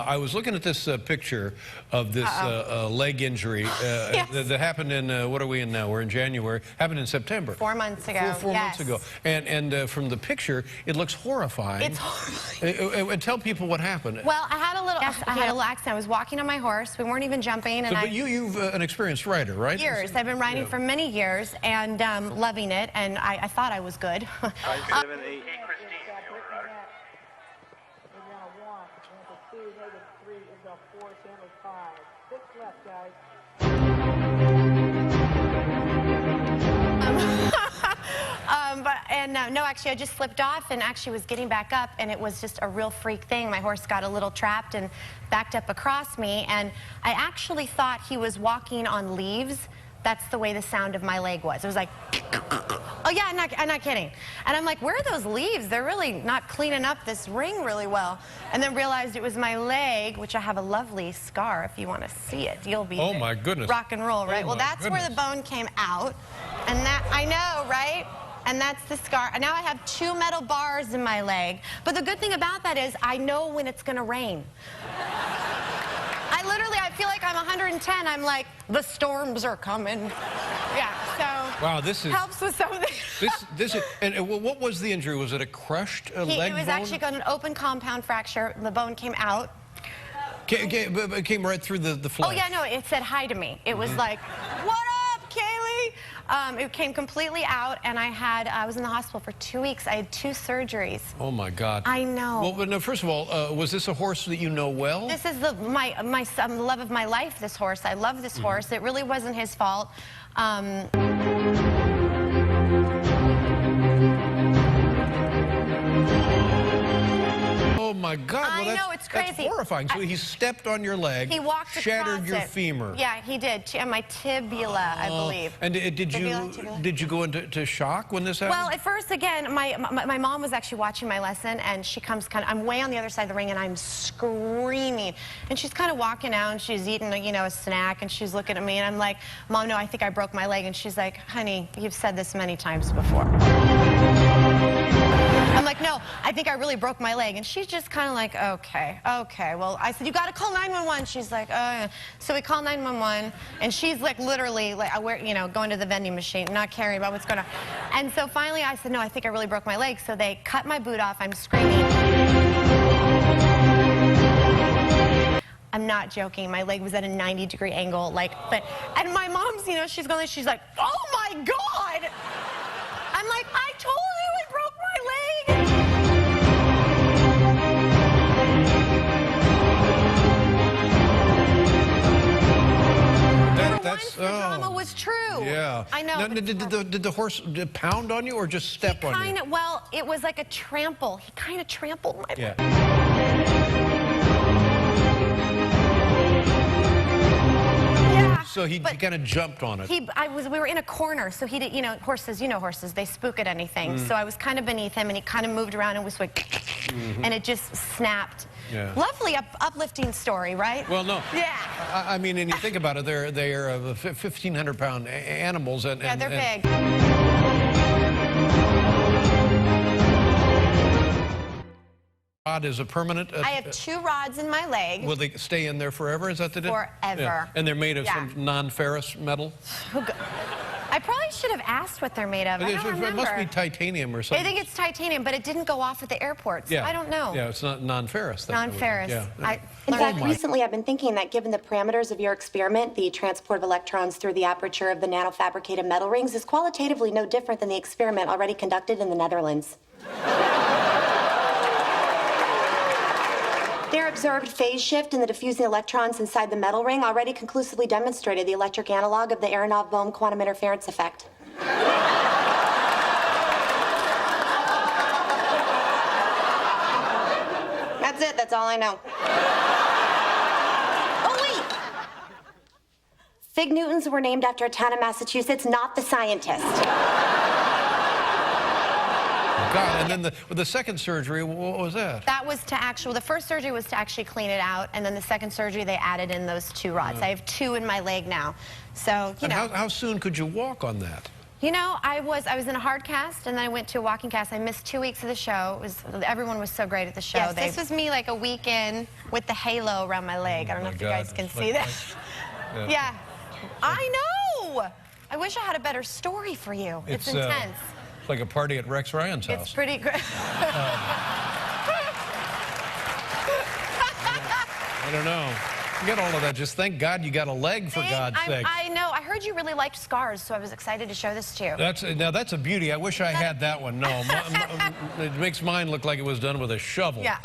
I was looking at this picture of this leg injury Yes. that happened in, what are we in now? We're in January. Happened in September. 4 months ago. Four months ago. And from the picture, it looks horrifying. It's horrifying. Tell people what happened. Well, I had a little accident. I was walking on my horse. We weren't even jumping. And but you've an experienced rider, right? Years. I've been riding for many years and loving it. And I thought I was good. 5, 7, 8. No, actually, I just slipped off and actually was getting back up, and it was just a real freak thing. My horse got a little trapped and backed up across me, and I actually thought he was walking on leaves. That's the way the sound of my leg was. It was like, oh yeah, I'm not kidding. And I'm like, where are those leaves? They're really not cleaning up this ring really well. And then realized it was my leg, which I have a lovely scar. If you want to see it, you'll be oh my goodness, rock and roll, right? Oh well, that's where the bone came out, and that I know, right? And that's the scar. And now I have 2 metal bars in my leg. But the good thing about that is I know when it's going to rain. I feel like I'm 110. I'm like, the storms are coming. Yeah, so wow, this is helps with some of the this is, and what was the injury? Was it a crushed leg bone? It was actually got an open compound fracture. The bone came out. It came right through the flesh. Oh yeah, no, it said hi to me. It was like, what up, Kaley? It came completely out, and I was in the hospital for 2 weeks. I had 2 surgeries. Oh my God. I know. Well, but no, first of all, was this a horse that you know well? This is the love of my life, this horse. I love this horse. It really wasn't his fault. Oh my God! I know, it's crazy. That's horrifying. So he stepped on your leg. He walked shattered your it. femur. Yeah, he did. And my tibula, I believe. And did you go into shock when this happened? Well, at first, again, my mom was actually watching my lesson, and she comes I'm way on the other side of the ring, and I'm screaming. And she's kind of walking out, and she's eating, a snack, and she's looking at me, and I'm like, Mom, no, I think I broke my leg. And she's like, honey, you've said this many times before. I'm like, no, I think I really broke my leg. And she's just kind of like, okay. Well, I said, you got to call 911. She's like, oh, yeah. So we call 911, and she's like literally, like, going to the vending machine, not caring about what's going on. And so finally I said, no, I think I really broke my leg. So they cut my boot off. I'm screaming. I'm not joking. My leg was at a 90-degree angle, and my mom's, she's going, she's like, oh my God. I'm like, I told you I broke my leg. The drama was true. Yeah. I know. Now, did the horse pound on you or just step on you? Well, it was like a trample. He kind of trampled my leg. So he kind of jumped on it. We were in a corner, so he did, horses, they spook at anything. So I was kind of beneath him, and he kind of moved around and was like, and it just snapped. Yeah. Lovely, uplifting story, right? Well, no. Yeah. I mean, and you think about it, they're 1,500-pound animals, and yeah, they're big. Rod is a permanent. I have 2 rods in my leg. Will they stay in there forever? Is that the deal? Forever. Yeah. And they're made of some non-ferrous metal. I probably should have asked what they're made of. I don't remember. It must be titanium or something. I think it's titanium, but it didn't go off at the airport, so I don't know. Yeah, it's not non-ferrous. Non-ferrous. Yeah. In fact, recently I've been thinking that given the parameters of your experiment, the transport of electrons through the aperture of the nanofabricated metal rings is qualitatively no different than the experiment already conducted in the Netherlands. Their observed phase shift in the diffusing electrons inside the metal ring already conclusively demonstrated the electric analog of the Aronoff-Bohm quantum interference effect. That's it. That's all I know. Oh, wait! Fig Newtons were named after a town in Massachusetts, not the scientist. God, and then the second surgery, what was that? That was the first surgery was to actually clean it out, and then the second surgery they added in those 2 rods. I have 2 in my leg now. So, And how soon could you walk on that? You know, I was in a hard cast, and then I went to a walking cast. I missed 2 weeks of the show. Everyone was so great at the show. Yes, this was me like a week in with the halo around my leg. I don't know if you guys can see that. Yeah. I know! I wish I had a better story for you. It's intense. It's like a party at Rex Ryan's house. It's pretty great. I don't know. Forget all of that. Just thank God you got a leg, for God's sake. I know. I heard you really liked Scars, so I was excited to show this to you. Now, that's a beauty. I wish I had that one. No, it makes mine look like it was done with a shovel. Yeah.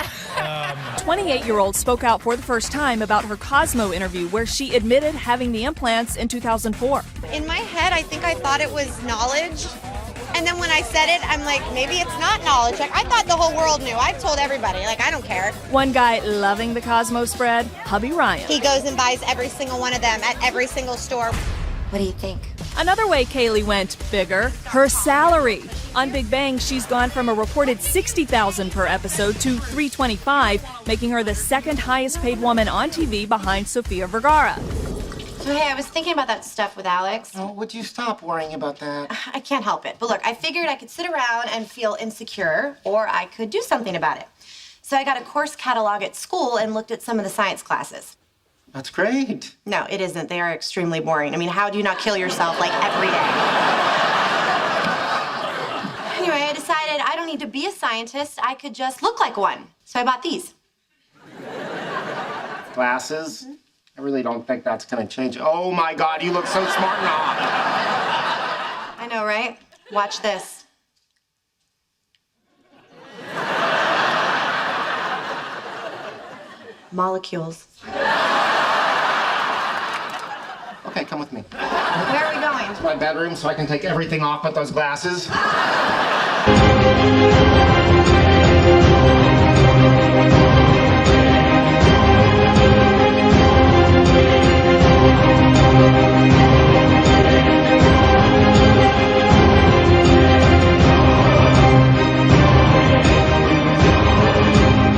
28-year-old spoke out for the first time about her Cosmo interview, where she admitted having the implants in 2004. In my head, I think I thought it was knowledge. And then when I said it, I'm like, maybe it's not knowledge. Like, I thought the whole world knew. I told everybody. Like, I don't care. One guy loving the Cosmo spread, hubby Ryan. He goes and buys every single one of them at every single store. What do you think? Another way Kaley went bigger, her salary. On Big Bang, she's gone from a reported $60,000 per episode to $325,000, making her the second highest paid woman on TV behind Sofia Vergara. So, hey, I was thinking about that stuff with Alex. Oh, would you stop worrying about that? I can't help it. But look, I figured I could sit around and feel insecure, or I could do something about it. So I got a course catalog at school and looked at some of the science classes. That's great. No, it isn't. They are extremely boring. I mean, how do you not kill yourself, like, every day? Anyway, I decided I don't need to be a scientist. I could just look like one. So I bought these. Glasses? I really don't think that's gonna change. Oh my God, you look so smart now. I know, right? Watch this. Molecules. Okay, come with me. Where are we going? To my bedroom so I can take everything off but those glasses.